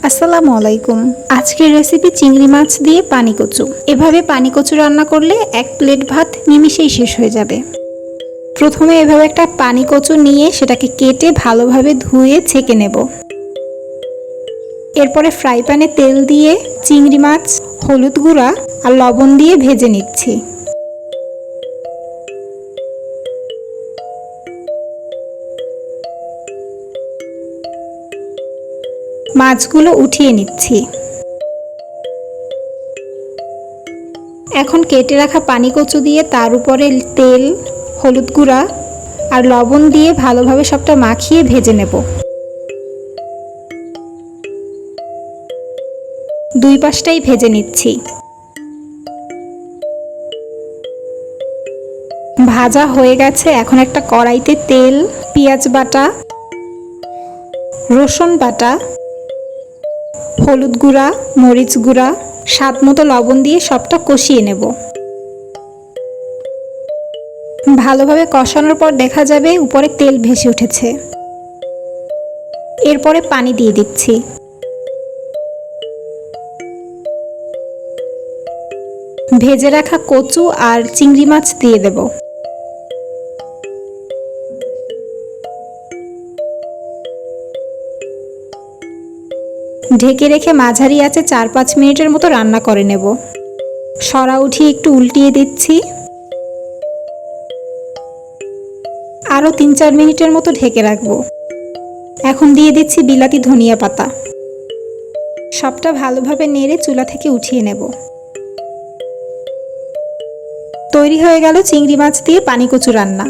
আসসালামু আলাইকুম। আজকের রেসিপি চিংড়ি মাছ দিয়ে পানি কচু। এভাবে পানি কচু রান্না করলে এক প্লেট ভাত নিমিষেই শেষ হয়ে যাবে। প্রথমে এভাবে একটা পানি কচু নিয়ে সেটাকে কেটে ভালোভাবে ধুয়ে ছেঁকে নেব। এরপরে ফ্রাই প্যানে তেল দিয়ে চিংড়ি মাছ, হলুদ গুঁড়া আর লবণ দিয়ে ভেজে নিচ্ছি। মাছগুলো উঠিয়ে নিচ্ছি। এখন কেটে রাখা পানি কচু দিয়ে তার উপরে তেল, হলুদ গুঁড়া আর লবণ দিয়ে ভালোভাবে সবটা মাখিয়ে ভেজে নেব। দুই পাশটাই ভেজে নিচ্ছি। ভাজা হয়ে গেছে। এখন একটা কড়াইতে তেল, পেঁয়াজ বাটা, রসুন বাটা, হলুদ গুঁড়া, মরিচ গুঁড়া, স্বাদ মতো লবণ দিয়ে সবটা কষিয়ে নেব। ভালোভাবে কষানোর পর দেখা যাবে উপরে তেল ভেসে উঠেছে। এরপরে পানি দিয়ে দিচ্ছি। ভেজে রাখা কচু আর চিংড়ি মাছ দিয়ে দেব। ঢেকে রেখে মাঝারি আঁচে 4-5 মিনিটের মতো রান্না করে নেব। সরা উঠিয়ে একটু উল্টিয়ে দিচ্ছি। আরও 3-4 মিনিটের মতো ঢেকে রাখবো। এখন দিয়ে দিচ্ছি বিলাতি ধনিয়া পাতা। সবটা ভালোভাবে নেড়ে চুলা থেকে উঠিয়ে নেব। তৈরি হয়ে গেল চিংড়ি মাছ দিয়ে পানি কচু রান্না।